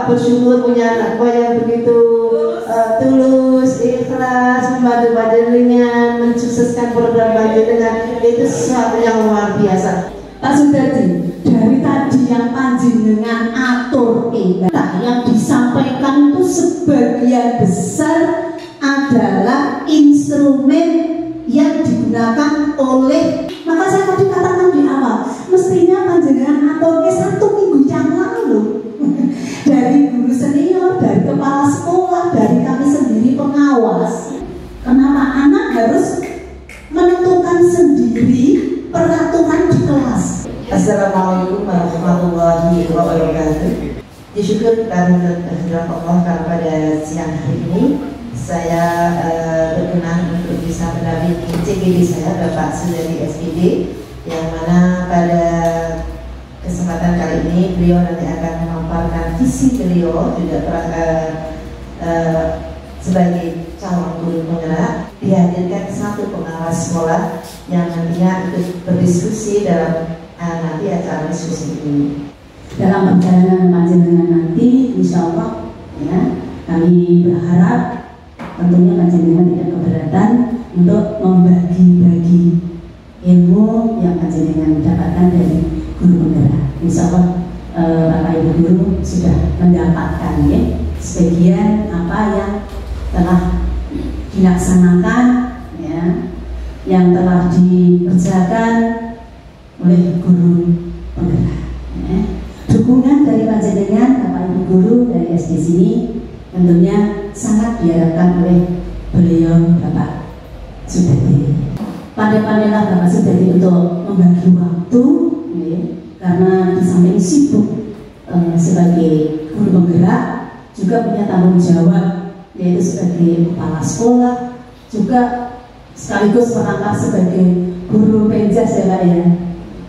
bersyukur punya anak buah yang begitu tulus, ikhlas, membantu panjenengan, mensukseskan program panjenengan. Itu sesuatu yang luar biasa. Pak Sudadi, dari tadi yang panjenengan atur yang disampaikan itu sebagian besar adalah instrumen yang digunakan oleh, maka saya tadi katakan di awal, mestinya panjenengan aturnya 1 minggu yang lalu dari guru senior, dari kepala sekolah, dari kami sendiri pengawas. Kenapa anak harus menentukan sendiri peraturan di kelas? Assalamualaikum warahmatullahi wabarakatuh. Disyukur dan kehadirat Allah karena pada siang hari ini saya berkenan untuk bisa mendampingi CGD saya, Bapak Sudadi SPD, yang mana pada kesempatan kali ini beliau nanti akan memaparkan visi beliau juga sebagai calon guru penggerak. Dihadirkan 1 pengawas sekolah yang nantinya ikut berdiskusi dalam nanti acara diskusi ini. Dalam perjalanan panjenengan nanti, insya Allah ya, kami berharap tentunya panjenengan tidak keberatan untuk membagi-bagi ilmu yang panjenengan dapatkan dari guru penggerak. Insya Allah Bapak Ibu guru sudah mendapatkan ya sebagian apa yang telah dilaksanakan ya, yang telah dikerjakan oleh guru penggerak ya. Dukungan dari panjenengan Bapak Ibu guru dari SD sini tentunya sangat diharapkan oleh beliau Bapak Sudadi. Pandai-pandailah Bapak Sudadi untuk membagi waktu ya, karena di samping sibuk sebagai guru penggerak juga punya tanggung jawab, yaitu sebagai kepala sekolah, juga sekaligus merangkap sebagai guru penjas ya Pak ya.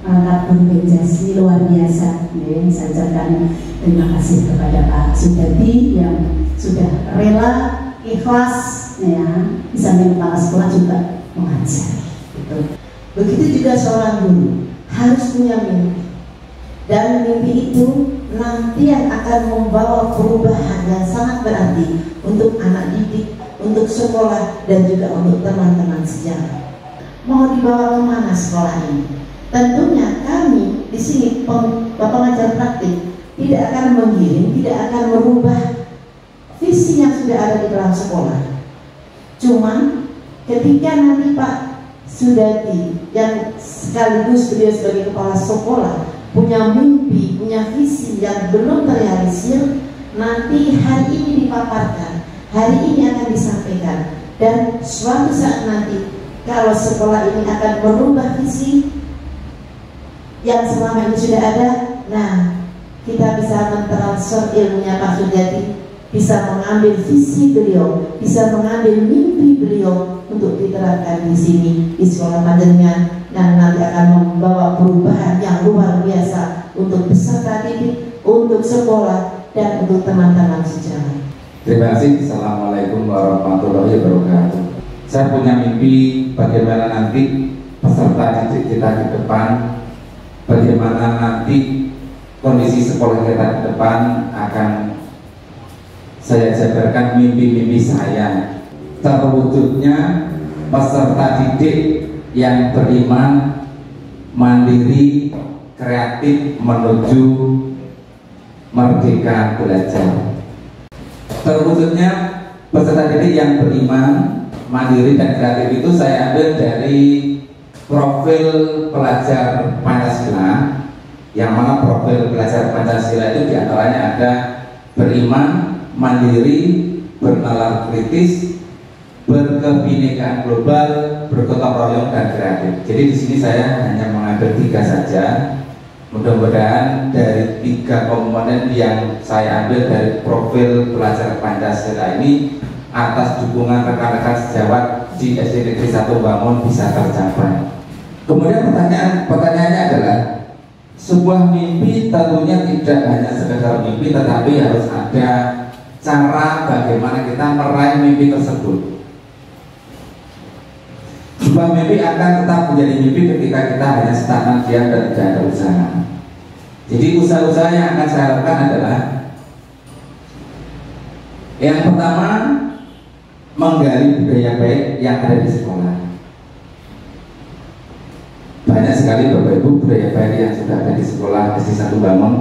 Angkat guru penjas ini luar biasa ya. Saya ucapkan terima kasih kepada Pak Sudadi yang sudah rela, ikhlas ya, bisa menjadi kepala sekolah juga mengajar gitu. Begitu juga seorang guru harus punya mimpi, dan mimpi itu nanti yang akan membawa perubahan yang sangat berarti untuk anak didik, untuk sekolah, dan juga untuk teman-teman sejarah. Mau dibawa kemana sekolah ini? Tentunya kami di sini pengajar praktik tidak akan menggiring, tidak akan merubah visi yang sudah ada di dalam sekolah. Cuman ketika nanti Pak Sudadi yang sekaligus beliau sebagai kepala sekolah punya mimpi, punya visi yang belum terrealisir, nanti hari ini dipaparkan, hari ini akan disampaikan, dan suatu saat nanti kalau sekolah ini akan merubah visi yang selama ini sudah ada, nah kita bisa mentransfer ilmunya Pak Sudadi, bisa mengambil visi beliau, bisa mengambil mimpi beliau untuk diterapkan di sini di sekolah panjenengan, dan nanti akan membawa perubahan yang luar biasa untuk peserta didik, untuk sekolah, dan untuk teman-teman sejarah. Terima kasih. Assalamualaikum warahmatullahi wabarakatuh. Saya punya mimpi bagaimana nanti peserta didik kita di depan, bagaimana nanti kondisi sekolah kita di depan akan saya jabarkan mimpi-mimpi saya. Terwujudnya peserta didik yang beriman, mandiri, kreatif menuju merdeka belajar. Terwujudnya peserta didik yang beriman, mandiri, dan kreatif itu saya ambil dari profil pelajar Pancasila, yang mana profil pelajar Pancasila itu diantaranya ada beriman, mandiri, bernalar kritis, berkebinekaan global, bergotong royong, dan kreatif. Jadi di sini saya hanya mengambil 3 saja. Mudah-mudahan dari 3 komponen yang saya ambil dari profil pelajar Pancasila ini, atas dukungan rekan-rekan sejawat di SD Negeri 1 Bangun bisa tercapai. Kemudian pertanyaannya adalah, sebuah mimpi tentunya tidak hanya sekedar mimpi, tetapi harus ada cara bagaimana kita meraih mimpi tersebut. Sebuah mimpi akan tetap menjadi mimpi ketika kita hanya stagnan diam dan tidak ada usaha. Jadi usaha-usaha yang akan saya lakukan adalah Yang pertama, menggali budaya baik yang ada di sekolah. Banyak sekali Bapak Ibu budaya baik yang sudah ada di sekolah SD 1 Bangun.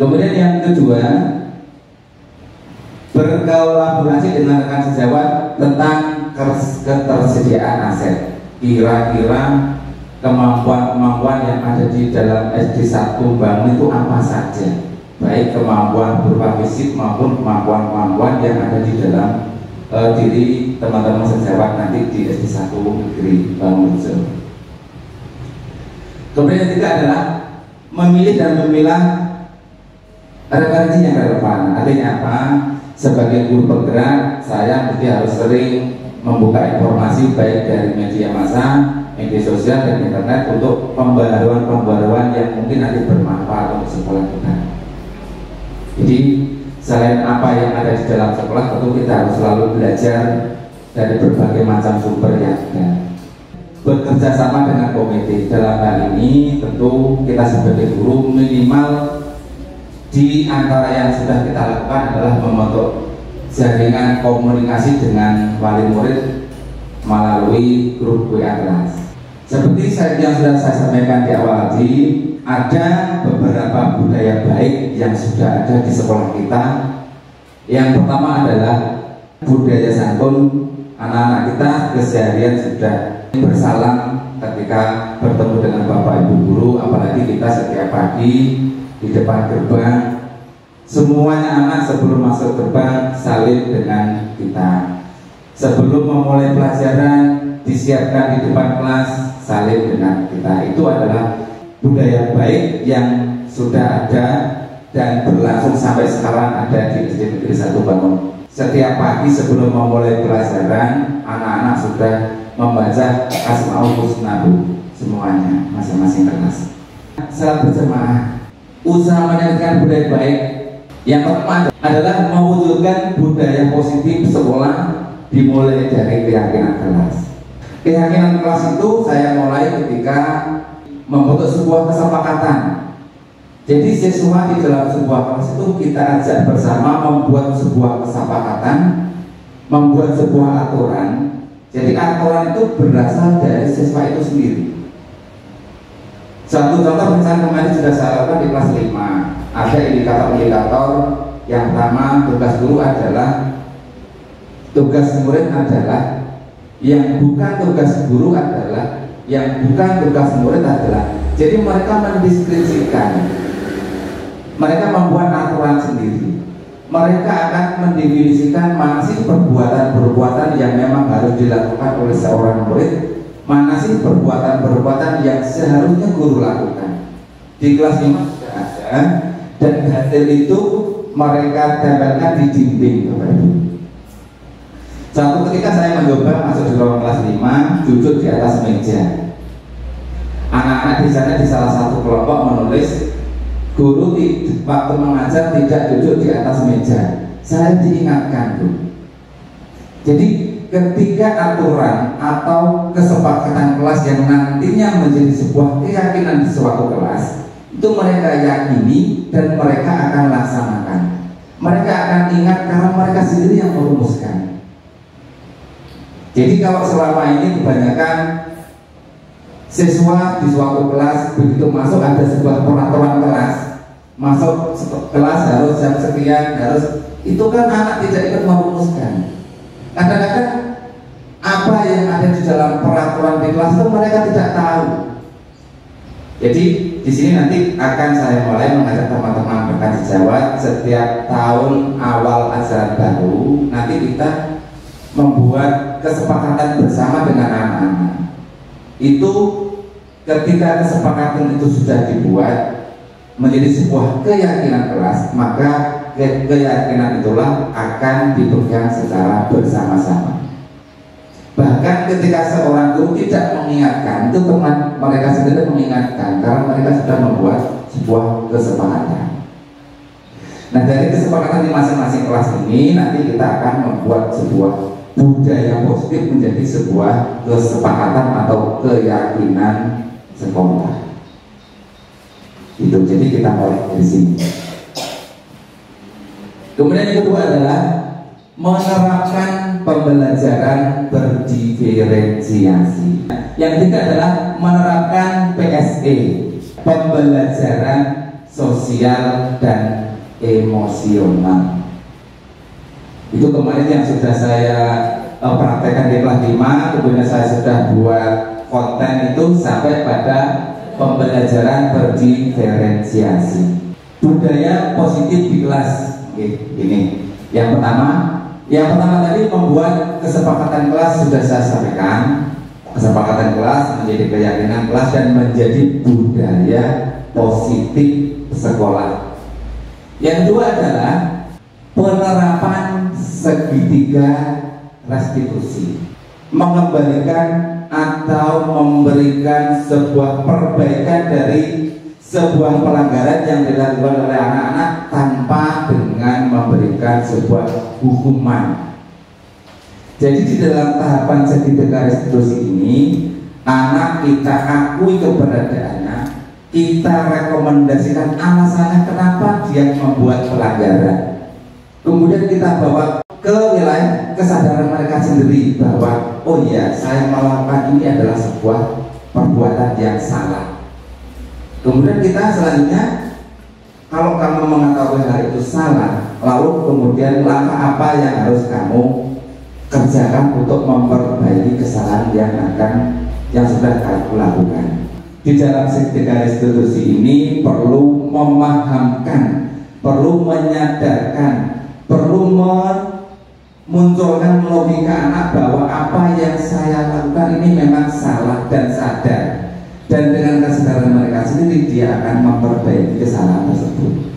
Kemudian yang kedua, berkolaborasi dengan rekan sejawat tentang ketersediaan aset. Kira-kira kemampuan-kemampuan yang ada di dalam SD 1 Bangun itu apa saja, baik kemampuan berupa fisik maupun kemampuan-kemampuan yang ada di dalam diri teman-teman sejawat nanti di SD 1 Negeri Bangun. Kemudian yang ketiga adalah memilih dan memilah referensi yang relevan. Artinya apa? Sebagai guru penggerak, saya mesti harus sering membuka informasi baik dari media massa, media sosial dan internet untuk pembaharuan-pembaharuan yang mungkin nanti bermanfaat untuk sekolah kita. Jadi selain apa yang ada di dalam sekolah, tentu kita harus selalu belajar dari berbagai macam sumber yang ada. Bekerja sama dengan komite dalam hal ini, tentu kita sebagai guru minimal di antara yang sudah kita lakukan adalah membentuk jaringan komunikasi dengan wali murid melalui grup WA kelas. Seperti yang sudah saya sampaikan di awal tadi, ada beberapa budaya baik yang sudah ada di sekolah kita. Yang pertama adalah budaya santun. Anak-anak kita keseharian sudah bersalam ketika bertemu dengan Bapak Ibu guru, apalagi kita setiap pagi di depan gerbang, semuanya anak sebelum masuk gerbang salim dengan kita. Sebelum memulai pelajaran disiapkan di depan kelas, salim dengan kita. Itu adalah budaya baik yang sudah ada dan berlangsung sampai sekarang ada di SD Negeri 1 Bangun. Setiap pagi sebelum memulai pelajaran, anak-anak sudah membaca Asmaul Husna semuanya masing-masing kelas. Salat berjamaah. Usaha meningkatkan budaya baik yang pertama adalah mewujudkan budaya positif sekolah dimulai dari keyakinan kelas. Keyakinan kelas itu saya mulai ketika membentuk sebuah kesepakatan. Jadi siswa di dalam sebuah kelas itu kita ajak bersama membuat sebuah kesepakatan, membuat sebuah aturan. Jadi aturan itu berasal dari siswa itu sendiri. Satu contoh misalnya kemarin sudah saya lakukan di kelas 5. Ada indikator-indikator. Yang pertama, tugas guru adalah, tugas murid adalah, yang bukan tugas guru adalah, yang bukan tugas murid adalah. Jadi mereka mendeskripsikan, mereka membuat aturan sendiri. Mereka akan mendefinisikan mana sih perbuatan-perbuatan yang memang harus dilakukan oleh seorang murid, mana sih perbuatan-perbuatan yang seharusnya guru lakukan. Di kelas 5 sudah ada, dan hasil itu mereka tempelkan di dinding. Satu ketika saya mencoba masuk di ruang kelas 5, duduk di atas meja. Anak-anak di sana di salah satu kelompok menulis, guru waktu mengajar tidak duduk di atas meja. Saya diingatkan, Bu. Jadi ketika aturan atau kesepakatan kelas yang nantinya menjadi sebuah keyakinan di suatu kelas, itu mereka yakini dan mereka akan laksanakan. Mereka akan ingat karena mereka sendiri yang merumuskan. Jadi kalau selama ini kebanyakan siswa di suatu kelas begitu masuk ada sebuah peraturan kelas, masuk kelas harus jam sekian, harus, itu kan anak tidak ikut merumuskan. Kadang-kadang apa yang ada di dalam peraturan di kelas itu mereka tidak tahu. Jadi di sini nanti akan saya mulai mengajak teman-teman rekan sejawat setiap tahun awal ajaran baru, nanti kita membuat kesepakatan bersama dengan anak-anak. Itu ketika kesepakatan itu sudah dibuat menjadi sebuah keyakinan kelas, maka keyakinan itulah akan dipegang secara bersama-sama. Bahkan ketika seorang guru tidak mengingatkan, itu teman mereka sendiri mengingatkan karena mereka sudah membuat sebuah kesepakatan. Nah, dari kesepakatan di masing-masing kelas ini nanti kita akan membuat sebuah budaya positif menjadi sebuah kesepakatan atau keyakinan sekolah. Itu jadi kita mulai dari sini. Kemudian yang kedua adalah menerapkan pembelajaran berdiferensiasi. Yang ketiga adalah menerapkan PSE, pembelajaran sosial dan emosional. Itu kemarin yang sudah saya praktekkan di kelas 5, kemudian saya sudah buat konten itu sampai pada pembelajaran berdiferensiasi. Budaya positif di kelas. Ini yang pertama tadi membuat kesepakatan kelas sudah saya sampaikan. Kesepakatan kelas menjadi keyakinan kelas dan menjadi budaya positif sekolah. Yang kedua adalah penerapan segitiga restitusi, mengembalikan atau memberikan sebuah perbaikan dari sebuah pelanggaran yang dilakukan oleh anak-anak tanpa dengan memberikan sebuah hukuman. Jadi di dalam tahapan segitiga restitusi ini, anak kita akui keberadaannya, kita rekomendasikan alasannya kenapa dia membuat pelanggaran. Kemudian kita bawa ke wilayah kesadaran mereka sendiri bahwa oh iya, saya melakukan ini adalah sebuah perbuatan yang salah. Kemudian kita selanjutnya, kalau kamu mengetahui hal itu salah, lalu kemudian langkah apa yang harus kamu kerjakan untuk memperbaiki kesalahan yang sudah kamu lakukan. Di dalam segitiga restitusi ini perlu memahamkan, perlu menyadarkan, perlu memunculkan logika anak bahwa apa yang saya lakukan ini memang salah dan sadar. Dan dengan kesadaran mereka sendiri dia akan memperbaiki kesalahan tersebut.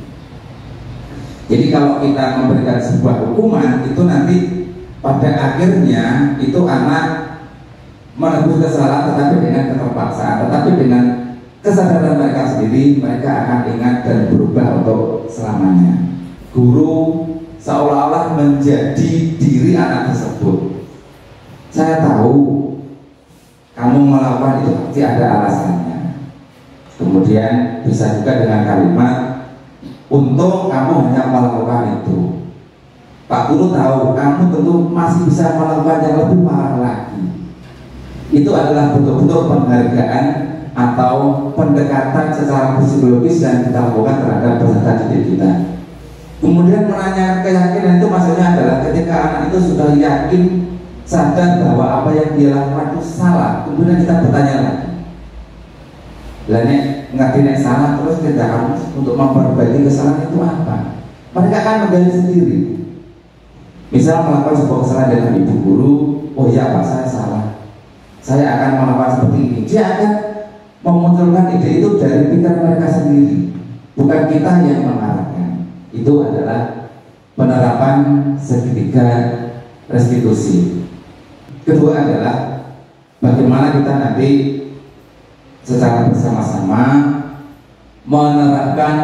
Jadi kalau kita memberikan sebuah hukuman itu nanti pada akhirnya itu anak menebus kesalahan tetapi dengan keterpaksaan, tetapi dengan kesadaran mereka sendiri mereka akan ingat dan berubah untuk selamanya. Guru seolah-olah menjadi diri anak tersebut. Saya tahu kamu melakukan itu pasti ada alasannya. Kemudian bisa juga dengan kalimat, untung kamu hanya melakukan itu. Pak Guru tahu kamu tentu masih bisa melakukan yang lebih parah lagi. Itu adalah betul-betul penghargaan atau pendekatan secara psikologis yang kita lakukan terhadap peserta didik kita. Kemudian menanyakan keyakinan itu maksudnya adalah ketika anak itu sudah yakin, sadar bahwa apa yang dia lakukan itu salah, kemudian kita bertanya lagi, lainnya ngerti salah terus tindakan untuk memperbaiki kesalahan itu apa? Mereka akan menggali sendiri. Misal melakukan sebuah kesalahan dengan ibu guru, oh iya Pak, saya salah, saya akan melakukan seperti ini. Dia akan memunculkan ide itu dari pikiran mereka sendiri, bukan kita yang mengarahkan. Itu adalah penerapan segitiga restitusi. Kedua adalah bagaimana kita nanti secara bersama-sama menerapkan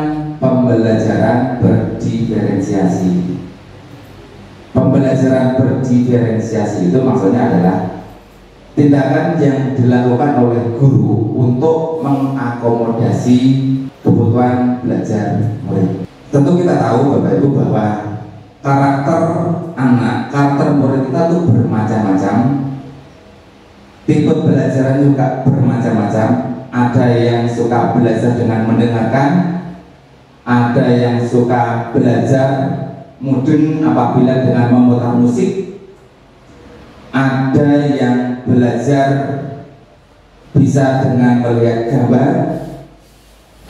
pembelajaran berdiferensiasi. Pembelajaran berdiferensiasi itu maksudnya adalah tindakan yang dilakukan oleh guru untuk mengakomodasi kebutuhan belajar murid. Tentu kita tahu Bapak Ibu bahwa karakter anak, karakter murid kita tuh bermacam-macam. Tipe belajaran juga bermacam-macam. Ada yang suka belajar dengan mendengarkan, ada yang suka belajar mudeng apabila dengan memutar musik, ada yang belajar bisa dengan melihat gambar,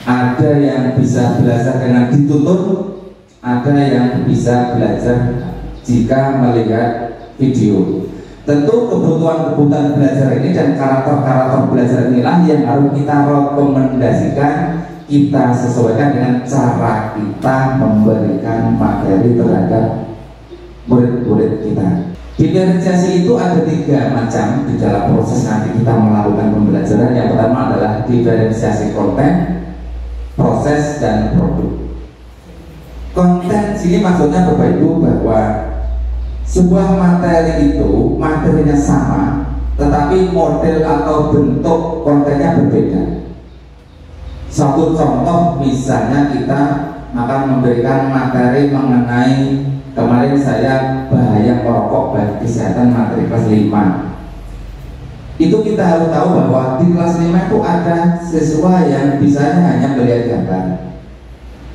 ada yang bisa belajar dengan dituntun, ada yang bisa belajar jika melihat video. Tentu kebutuhan-kebutuhan belajar ini dan karakter-karakter belajar inilah yang harus kita rekomendasikan, kita sesuaikan dengan cara kita memberikan materi terhadap murid-murid kita. Diferensiasi itu ada 3 macam di dalam proses nanti kita melakukan pembelajaran. Yang pertama adalah diferensiasi konten, proses, dan produk. Konten sini maksudnya Bapak Ibu bahwa sebuah materi itu materinya sama, tetapi model atau bentuk kontennya berbeda. Satu contoh misalnya kita akan memberikan materi mengenai, kemarin saya bahaya merokok bagi kesehatan, materi kelas 5. Itu kita harus tahu bahwa di kelas 5 itu ada siswa yang bisanya hanya melihat gambar,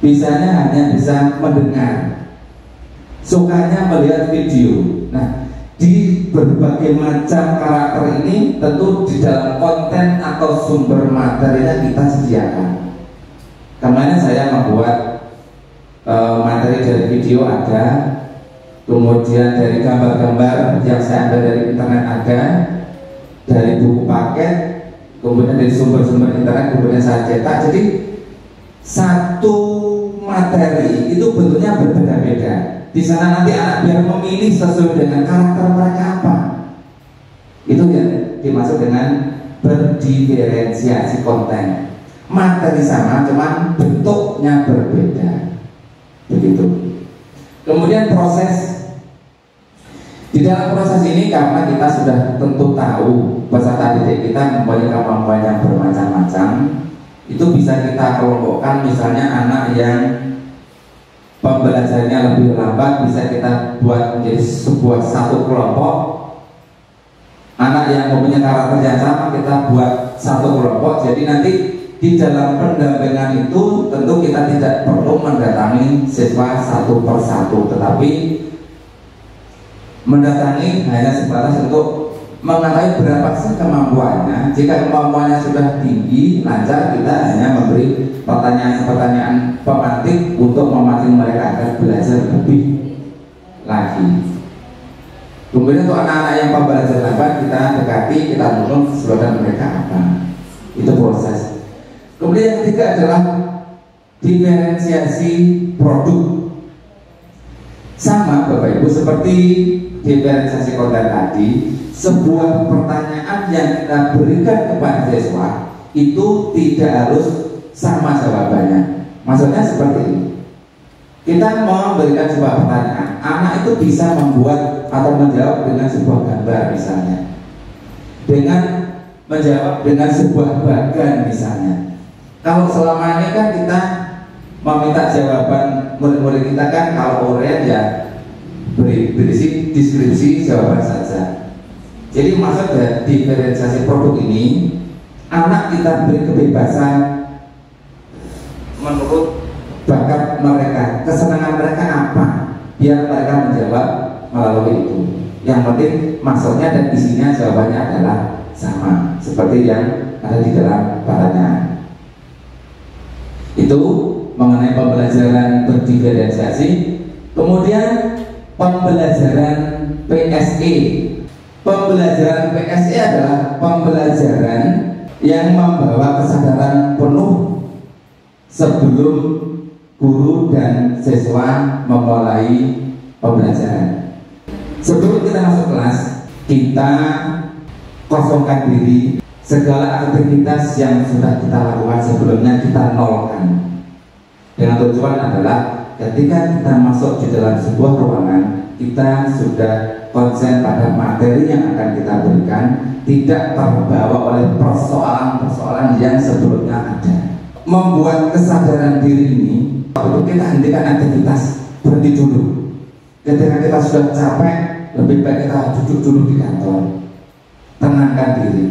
bisanya hanya bisa mendengar, sukanya melihat video. Nah, di berbagai macam karakter ini tentu di dalam konten atau sumber materinya kita sediakan. Kemarin saya membuat materi dari video ada, kemudian dari gambar-gambar yang saya ambil dari internet ada, dari buku paket, kemudian dari sumber-sumber internet, kemudian saya cetak. Jadi satu materi itu bentuknya berbeda-beda. Di sana nanti anak biar memilih sesuai dengan karakter mereka apa. Itu yang dimaksud dengan berdiferensiasi konten. Materi sama, cuman bentuknya berbeda. Begitu. Kemudian proses. Di dalam proses ini, karena kita sudah tentu tahu peserta didik kita mempunyai kemampuan yang bermacam-macam, itu bisa kita kelompokkan. Misalnya anak yang pembelajarannya lebih lambat bisa kita buat menjadi sebuah satu kelompok. Anak yang mempunyai karakter yang sama kita buat satu kelompok. Jadi nanti di dalam pendampingan itu tentu kita tidak perlu mendatangi siswa satu persatu, tetapi mendatangi hanya sebatas untuk mengetahui berapa sih kemampuannya. Jika kemampuannya sudah tinggi, lancar, kita hanya memberi pertanyaan-pertanyaan pemantik untuk memancing mereka agar belajar lebih lagi. Kemudian untuk anak-anak yang pembelajar lambat, kita dekati, kita nonton keseluruhan mereka apa. Itu proses. Kemudian yang ketiga adalah diferensiasi produk. Sama Bapak Ibu seperti diferensiasi konten tadi, sebuah pertanyaan yang kita berikan kepada siswa itu tidak harus sama jawabannya. Maksudnya seperti ini. Kita mau memberikan sebuah pertanyaan, anak itu bisa membuat atau menjawab dengan sebuah gambar misalnya, dengan menjawab dengan sebuah bagan misalnya. Kalau selama ini kan kita meminta jawaban murid-murid kita kan kalau orient ya berisi deskripsi jawaban saja. Jadi maksud dari diferensiasi produk ini, anak kita beri kebebasan menurut bakat mereka, kesenangan mereka apa, biar mereka menjawab melalui itu. Yang penting maksudnya dan isinya jawabannya adalah sama seperti yang ada di dalam pertanyaan. Itu mengenai pembelajaran berdiferensiasi. Kemudian pembelajaran PSE. Pembelajaran PSE adalah pembelajaran yang membawa kesadaran penuh sebelum guru dan siswa memulai pembelajaran. Sebelum kita masuk kelas, kita kosongkan diri. Segala aktivitas yang sudah kita lakukan sebelumnya kita nolkan. Dengan tujuan adalah ketika kita masuk di dalam sebuah ruangan, kita sudah konsen pada materi yang akan kita berikan, tidak terbawa oleh persoalan-persoalan yang sebelumnya ada. Membuat kesadaran diri ini, untuk kita hentikan aktivitas, berhenti dulu. Ketika kita sudah capek, lebih baik kita duduk dulu di kantor, tenangkan diri,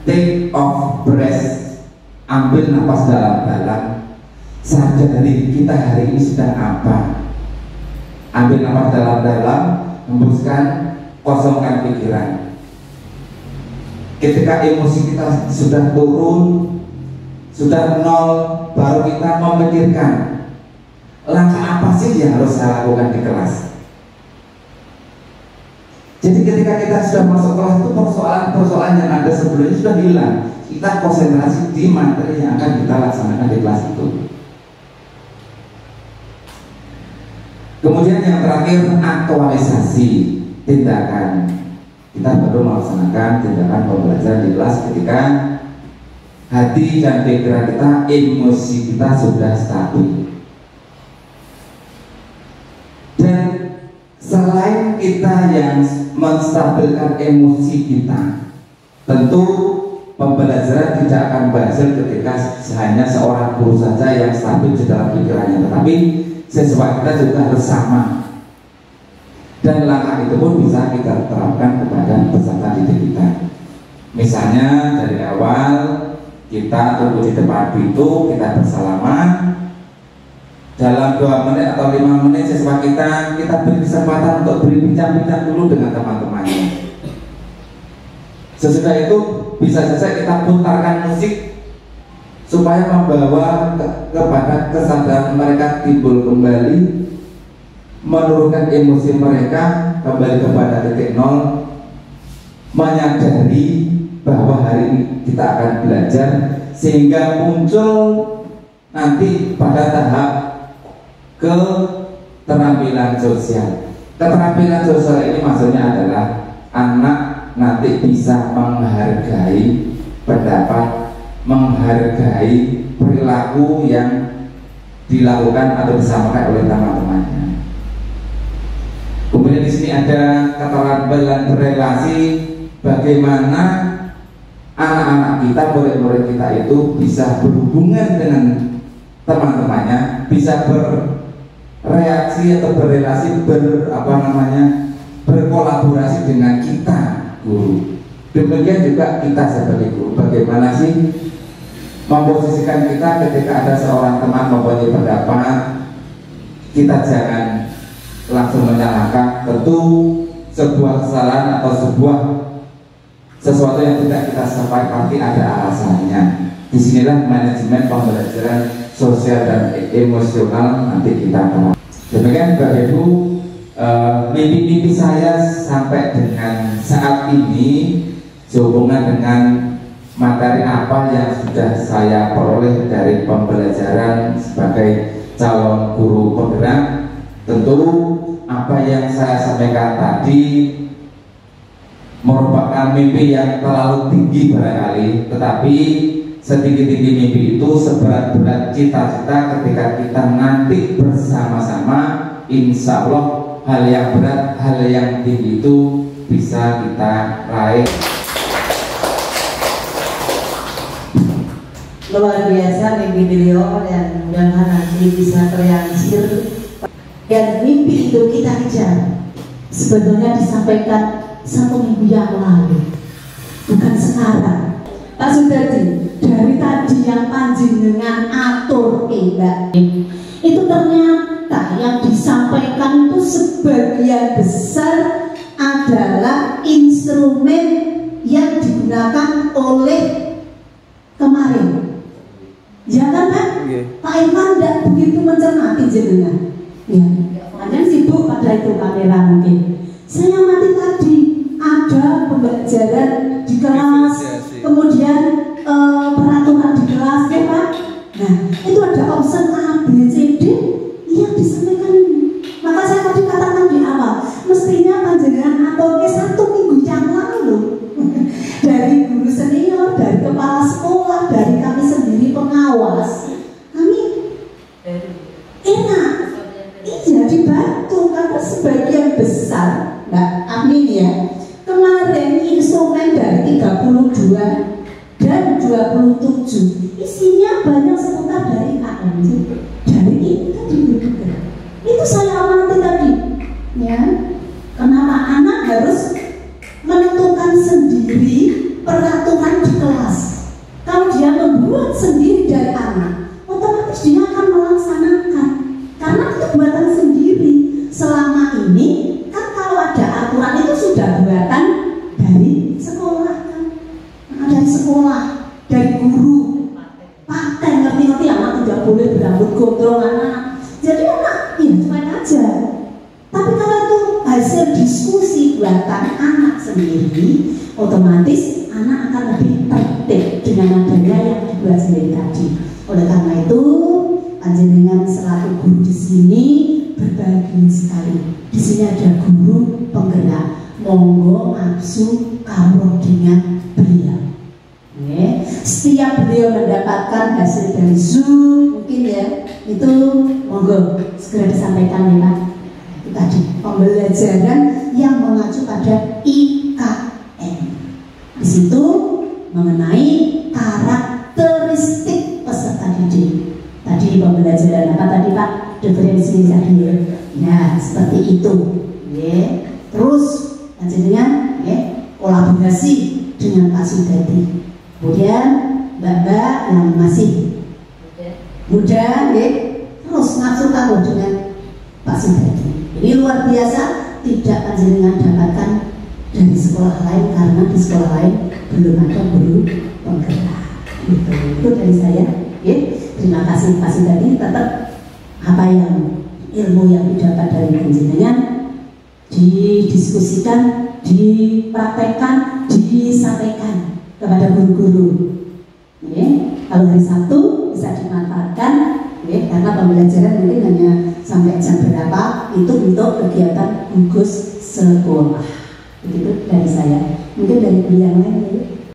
take off breath, ambil napas dalam-dalam, sadari kita hari ini sedang apa. Ambil napas dalam-dalam, hembuskan, kosongkan pikiran. Ketika emosi kita sudah turun, sudah nol, baru kita memikirkan langkah apa sih yang harus saya lakukan di kelas. Jadi ketika kita sudah masuk kelas itu persoalan-persoalan yang ada sebelumnya sudah hilang. Kita konsentrasi di materi yang akan kita laksanakan di kelas itu. Kemudian yang terakhir, aktualisasi tindakan. Kita baru melaksanakan tindakan pembelajaran di kelas ketika hati dan pikiran kita, emosi kita sudah stabil. Dan selain kita yang menstabilkan emosi kita, tentu pembelajaran tidak akan berhasil ketika hanya seorang guru saja yang stabil di dalam pikirannya, tetapi siswa kita juga harus sama. Dan langkah itu pun bisa kita terapkan kepada peserta didik kita. Misalnya dari awal kita tunggu di depan pintu, kita bersalaman. Dalam 2 menit atau 5 menit siswa kita beri kesempatan untuk berbincang-bincang dulu dengan teman-temannya. Sesudah itu bisa saja kita putarkan musik supaya membawa kepada kesadaran mereka timbul kembali, menurunkan emosi mereka kembali kepada titik nol, menyadari bahwa hari ini kita akan belajar, sehingga muncul nanti pada tahap keterampilan sosial. Keterampilan sosial ini maksudnya adalah anak nanti bisa menghargai pendapat, menghargai perilaku yang dilakukan atau disampaikan oleh teman-temannya. Kemudian di sini ada keterampilan berelasi, bagaimana anak-anak kita, murid-murid kita itu bisa berhubungan dengan teman-temannya, bisa bereaksi atau berelasi, berkolaborasi dengan kita guru. Demikian juga kita sebagai guru, bagaimana sih memposisikan kita ketika ada seorang teman mempunyai pendapat, kita jangan langsung menyalahkan. Tentu sebuah kesalahan atau sesuatu yang tidak kita sampaikan pasti ada alasannya. Disinilah manajemen pembelajaran sosial dan emosional nanti kita kenal. Demikian Bapak Ibu, mimpi-mimpi saya sampai dengan saat ini sehubungan dengan materi apa yang sudah saya peroleh dari pembelajaran sebagai calon guru penggerak. Tentu apa yang saya sampaikan tadi merupakan mimpi yang terlalu tinggi barangkali, tetapi setinggi-tinggi mimpi itu seberat-berat cita-cita ketika kita nanti bersama-sama, insya Allah hal yang berat, hal yang tinggi itu bisa kita raih. Luar biasa mimpi beliau, dan mudah-mudahan nanti bisa terrealisir. Dan mimpi itu kita kejar. Sebetulnya disampaikan 1 minggu yang lalu, bukan sekarang. Pak Sudardi, dari tadi yang panjenengan atur Mbak, itu ternyata yang disampaikan itu sebagian besar adalah instrumen yang digunakan oleh kemarin. Ya kan Pak? Pak Iman tidak begitu mencermati jenengan. Ya, kalian sibuk pada itu kamera mungkin. Saya amati tadi ada pembelajaran di kelas, kemudian peraturan di kelas, ya Pak. Nah, itu ada option A, B, C, D yang disampaikan ini. Maka saya tadi katakan di awal, mestinya panjenengan atau 1 minggu yang lalu dari guru senior, dari kepala sekolah, dari kami sendiri pengawas, kami enak. Iya, dibantu karena sebagian besar, Mbak Amin ya, kemarin instrumen dari 32 dan 27 isinya banyak seputar dari KMJ, dari itu tadi juga. Itu saya amati tadi, ya. Kenapa anak harus menentukan sendiri peraturan di kelas? Kalau dia membuat sendiri dari anak, otomatis dia akan melaksanakan. Karena itu buatan sendiri. Selama ini kan kalau ada aturan itu sudah buatan dari sekolah kan, dari sekolah, dari guru, paten, ngerti-ngerti anak tidak boleh berambut gondrong anak. Jadi anak ya cuek aja. Tapi kalau itu hasil diskusi buatan anak sendiri, otomatis anak akan lebih tertib dengan adanya yang dibuat sendiri tadi. Oleh karena itu, panjenengan selaku guru di sini berbagi sekali. Di sini ada guru penggerak, monggo nafsu kawruh dengan beliau. Setiap beliau mendapatkan hasil dari Zoom, mungkin ya, itu monggo segera disampaikan ya Pak. Itu tadi pembelajaran yang mengacu pada IKN. Di situ mengenai karakteristik peserta didik. Tadi pembelajaran apa tadi Pak? Diferensiasi. Ya, seperti itu. Ya. Terus dengan kolaborasi dengan Pak Sudadi. Kemudian Mbak-mbak yang masih muda, terus nafsu kamu dengan Pak Sudadi. Ini luar biasa, tidak panjenengan dapatkan dari sekolah lain karena di sekolah lain belum ada guru penggerak. Itu dari saya. Terima kasih Pak Sudadi. Tetap apa yang ilmu yang didapat dari panjenengan didiskusikan, dipraktekkan, disampaikan kepada guru-guru. Kalau hari Sabtu bisa dimanfaatkan, karena pembelajaran mungkin hanya sampai jam berapa, itu untuk kegiatan gugus sekolah. Begitu dari saya. Mungkin dari beliau yang lain.